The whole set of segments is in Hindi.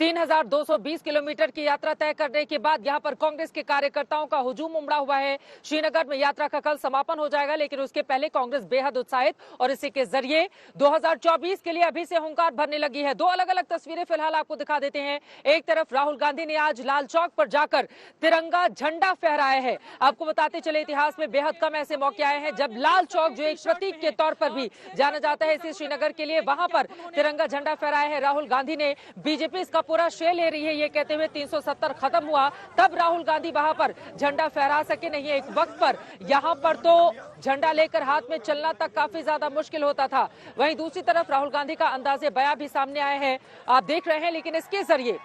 3220 किलोमीटर की यात्रा तय करने के बाद यहां पर कांग्रेस के कार्यकर्ताओं का हुजूम उमड़ा हुआ है। श्रीनगर में यात्रा का कल समापन हो जाएगा, लेकिन उसके पहले कांग्रेस बेहद उत्साहित और इसी के जरिए 2024 के लिए अभी से हुंकार भरने लगी है। दो अलग अलग तस्वीरें फिलहाल आपको दिखा देते हैं। एक तरफ राहुल गांधी ने आज लाल चौक पर जाकर तिरंगा झंडा फहराया है। आपको बताते चले, इतिहास में बेहद कम ऐसे मौके आए हैं जब लाल चौक, जो एक प्रतीक के तौर पर भी जाना जाता है इसी श्रीनगर के लिए, वहां पर तिरंगा झंडा फहराया है। राहुल गांधी ने, बीजेपी इसका पूरा श्रेय ले रही है ये कहते हुए 370 खत्म हुआ तब राहुल गांधी वहां पर झंडा फहरा सके। नहीं, एक वक्त पर यहां पर तो झंडा लेकर हाथ में चलना तक काफी ज्यादा मुश्किल होता था। वहीं दूसरी तरफ राहुल गांधी का अंदाजे बयां भी सामने आए हैं, आप देख रहे हैं। लेकिन इसके जरिए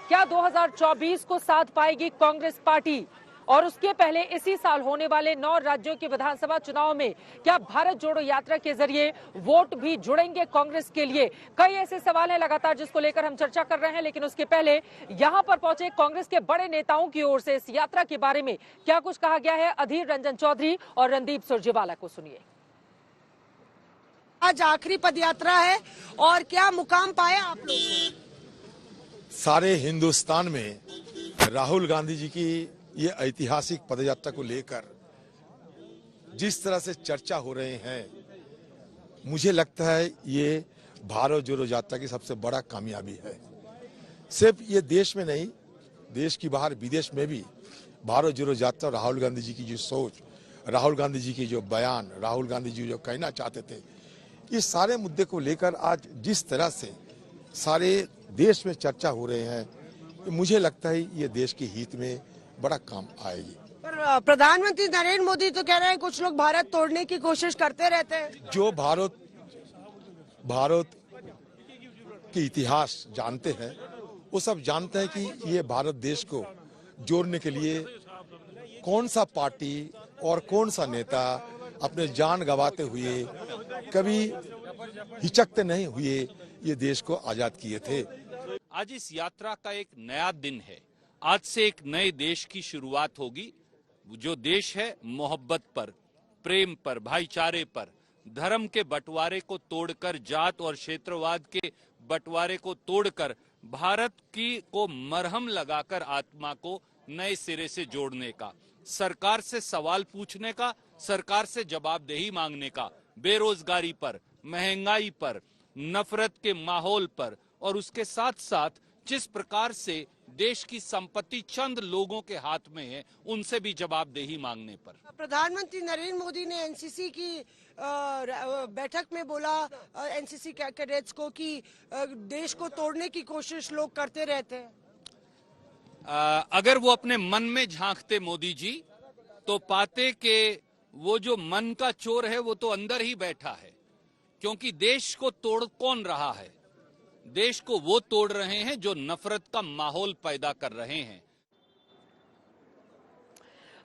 क्या 2024 को साथ पाएगी कांग्रेस पार्टी? और उसके पहले इसी साल होने वाले 9 राज्यों के विधानसभा चुनाव में क्या भारत जोड़ो यात्रा के जरिए वोट भी जुड़ेंगे कांग्रेस के लिए? कई ऐसे सवाल हैं लगातार जिसको लेकर हम चर्चा कर रहे हैं, लेकिन उसके पहले यहां पर पहुंचे कांग्रेस के बड़े नेताओं की ओर से इस यात्रा के बारे में क्या कुछ कहा गया है। अधीर रंजन चौधरी और रणदीप सुरजेवाला को सुनिए। आज आखिरी पदयात्रा है और क्या मुकाम पाया आप लोग? सारे हिंदुस्तान में राहुल गांधी जी की ये ऐतिहासिक पदयात्रा को लेकर जिस तरह से चर्चा हो रहे हैं, मुझे लगता है ये भारत जोड़ो यात्रा की सबसे बड़ा कामयाबी है। सिर्फ ये देश में नहीं, देश की बाहर विदेश में भी भारत जोड़ो यात्रा, राहुल गांधी जी की जो सोच, राहुल गांधी जी की जो बयान, राहुल गांधी जी जो कहना चाहते थे, ये सारे मुद्दे को लेकर आज जिस तरह से सारे देश में चर्चा हो रहे हैं, मुझे लगता है ये देश के हित में बड़ा काम आएगी। पर प्रधानमंत्री नरेंद्र मोदी तो कह रहे हैं कुछ लोग भारत तोड़ने की कोशिश करते रहते हैं। जो भारत के इतिहास जानते हैं वो सब जानते हैं कि ये भारत देश को जोड़ने के लिए कौन सा पार्टी और कौन सा नेता अपने जान गंवाते हुए, कभी हिचकते नहीं हुए ये देश को आजाद किए थे। आज इस यात्रा का एक नया दिन है। आज से एक नए देश की शुरुआत होगी। जो देश है मोहब्बत पर, प्रेम पर, भाईचारे पर, धर्म के बंटवारे को तोड़कर, जात और क्षेत्रवाद के बंटवारे को तोड़कर, भारत की को मरहम लगाकर आत्मा को नए सिरे से जोड़ने का, सरकार से सवाल पूछने का, सरकार से जवाबदेही मांगने का, बेरोजगारी पर, महंगाई पर, नफरत के माहौल पर, और उसके साथ साथ जिस प्रकार से देश की संपत्ति चंद लोगों के हाथ में है, उनसे भी जवाबदेही मांगने पर। प्रधानमंत्री नरेंद्र मोदी ने एनसीसी की बैठक में बोला एनसीसी कैडेट्स को कि देश को तोड़ने की कोशिश लोग करते रहते हैं। अगर वो अपने मन में झांकते मोदी जी, तो पाते कि वो जो मन का चोर है वो तो अंदर ही बैठा है। क्योंकि देश को तोड़ कौन रहा है? देश को वो तोड़ रहे हैं जो नफरत का माहौल पैदा कर रहे हैं।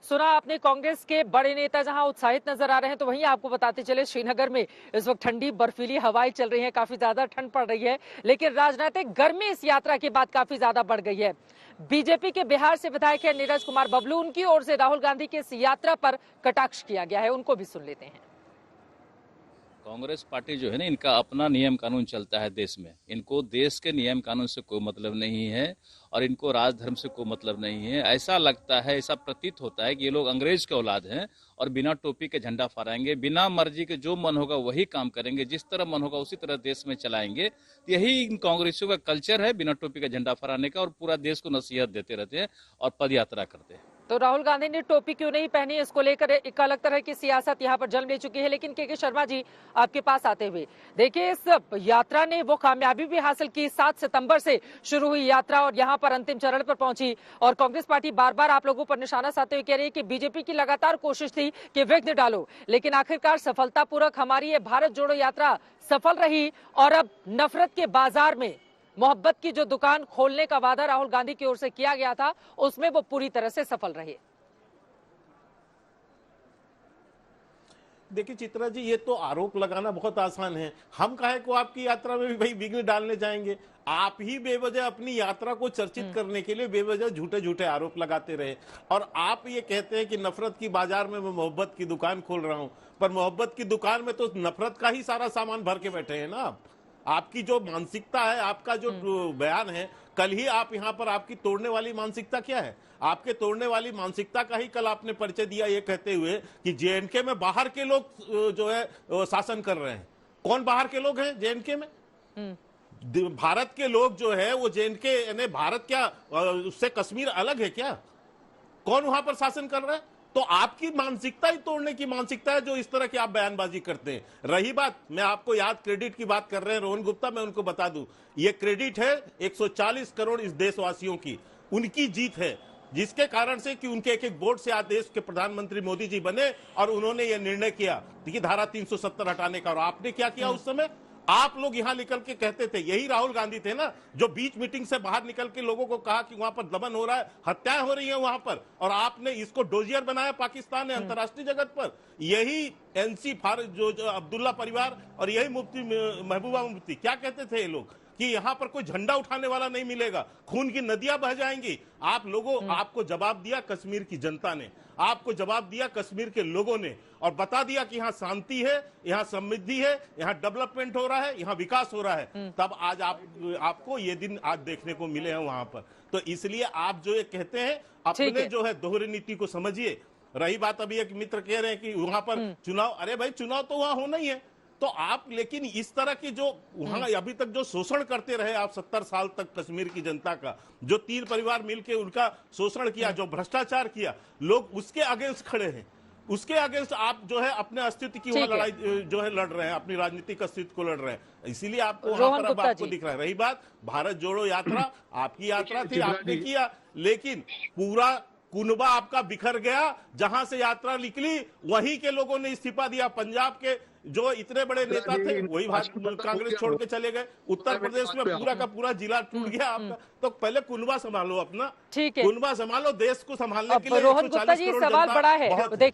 सुना आपने कांग्रेस के बड़े नेता जहां उत्साहित नजर आ रहे हैं, तो वहीं आपको बताते चले श्रीनगर में इस वक्त ठंडी बर्फीली हवाएं चल रही हैं, काफी ज्यादा ठंड पड़ रही है, लेकिन राजनीतिक गर्मी इस यात्रा के बाद काफी ज्यादा बढ़ गई है। बीजेपी के बिहार से विधायक है नीरज कुमार बबलू, उनकी ओर से राहुल गांधी की इस यात्रा पर कटाक्ष किया गया है, उनको भी सुन लेते हैं। कांग्रेस पार्टी जो है ना, इनका अपना नियम कानून चलता है देश में। इनको देश के नियम कानून से कोई मतलब नहीं है और इनको राजधर्म से कोई मतलब नहीं है। ऐसा लगता है, ऐसा प्रतीत होता है कि ये लोग अंग्रेज के औलाद हैं और बिना टोपी के झंडा फहराएंगे, बिना मर्जी के जो मन होगा वही काम करेंगे, जिस तरह मन होगा उसी तरह देश में चलाएंगे। यही इन कांग्रेसियों का कल्चर है, बिना टोपी का झंडा फहराने का, और पूरा देश को नसीहत देते रहते हैं और पद यात्रा करते हैं। तो राहुल गांधी ने टोपी क्यों नहीं पहनी, इसको लेकर एक अलग तरह की सियासत यहां पर जन्म ले चुकी है। लेकिन के शर्मा जी, आपके पास आते हुए देखिए, इस यात्रा ने वो कामयाबी भी हासिल की। 7 सितंबर से शुरू हुई यात्रा और यहां पर अंतिम चरण पर पहुंची, और कांग्रेस पार्टी बार बार आप लोगों पर निशाना साधते हुए कह रही है कि बीजेपी की लगातार कोशिश थी कि विघ्न डालो, लेकिन आखिरकार सफलतापूर्वक हमारी ये भारत जोड़ो यात्रा सफल रही। और अब नफरत के बाजार में मोहब्बत की जो दुकान खोलने का वादा राहुल गांधी की ओर से किया गया था, उसमें वो पूरी तरह से सफल रहे। देखिए चित्रा जी, ये तो आरोप लगाना बहुत आसान है। हम काहे को आपकी यात्रा में भी भाई विघ्न डालने जाएंगे? आप ही बेवजह अपनी यात्रा को चर्चित करने के लिए बेवजह झूठे झूठे आरोप लगाते रहे, और आप ये कहते हैं कि नफरत की बाजार में मैं मोहब्बत की दुकान खोल रहा हूं, पर मोहब्बत की दुकान में तो नफरत का ही सारा सामान भर के बैठे हैं ना आप। आपकी जो मानसिकता है, आपका जो बयान है, कल ही आप यहाँ पर आपकी तोड़ने वाली मानसिकता क्या है? आपके तोड़ने वाली मानसिकता का ही कल आपने परिचय दिया ये कहते हुए कि जेएनके में बाहर के लोग जो है शासन कर रहे हैं। कौन बाहर के लोग हैं जेएनके में? भारत के लोग जो है वो जेएनके यानी भारत क्या उससे कश्मीर अलग है क्या? कौन वहां पर शासन कर रहा है? तो आपकी मानसिकता ही तोड़ने की मानसिकता है जो इस तरह की आप बयानबाजी करते हैं। रही बात, मैं आपको याद क्रेडिट की बात कर रहे हैं रोहन गुप्ता, मैं उनको बता दूं ये क्रेडिट है 140 करोड़ इस देशवासियों की, उनकी जीत है, जिसके कारण से कि उनके एक एक वोट से आज देश के प्रधानमंत्री मोदी जी बने और उन्होंने ये निर्णय किया कि धारा 370 हटाने का। और आपने क्या किया उस समय? आप लोग यहां निकल के कहते थे, यही राहुल गांधी थे ना जो बीच मीटिंग से बाहर निकल के लोगों को कहा कि वहां पर दमन हो रहा है, हत्याएं हो रही हैं वहां पर, और आपने इसको डोजियर बनाया पाकिस्तान ने अंतर्राष्ट्रीय जगत पर। यही एनसी जो अब्दुल्ला परिवार और यही मुफ्ती महबूबा मुफ्ती क्या कहते थे ये लोग कि यहां पर कोई झंडा उठाने वाला नहीं मिलेगा, खून की नदियां बह जाएंगी। आप लोगों आपको जवाब दिया कश्मीर की जनता ने, आपको जवाब दिया कश्मीर के लोगों ने, और बता दिया कि यहाँ शांति है, यहाँ समृद्धि है, यहाँ डेवलपमेंट हो रहा है, यहाँ विकास हो रहा है। तब आज आपको ये दिन आज देखने को मिले हैं वहां पर। तो इसलिए आप जो ये कहते हैं अपने जो है दोहरी नीति को समझिए। रही बात, अभी एक मित्र कह रहे हैं कि वहां पर चुनाव, अरे भाई चुनाव तो वहां होना ही है, तो आप लेकिन इस तरह की जो वहां अभी तक जो शोषण करते रहे आप 70 साल तक कश्मीर की जनता का, जो 3 परिवार मिलकर उनका शोषण किया, जो भ्रष्टाचार किया, लोग उसके अगेंस्ट खड़े हैं। उसके अगेंस्ट आप जो है अपने अस्तित्व की वहां लड़ाई जो है लड़ रहे हैं, अपनी राजनीतिक अस्तित्व को लड़ रहे हैं। इसीलिए आपको वहां पर अब आपको दिख रहा है। रही बात भारत जोड़ो यात्रा, आपकी यात्रा थी, आपने किया, लेकिन पूरा कुनबा आपका बिखर गया। जहां से यात्रा निकली वहीं के लोगों ने इस्तीफा दिया। पंजाब के जो इतने बड़े नेता थे वही कांग्रेस छोड़ के चले गए। उत्तर प्रदेश में पूरा का पूरा जिला टूट गया आपका। तो पहले कुनबा संभालो अपना, ठीक है, कुनबा संभालो, देश को संभालने के लिए रोहन गुप्ता जी सवाल बड़ा है। देखिए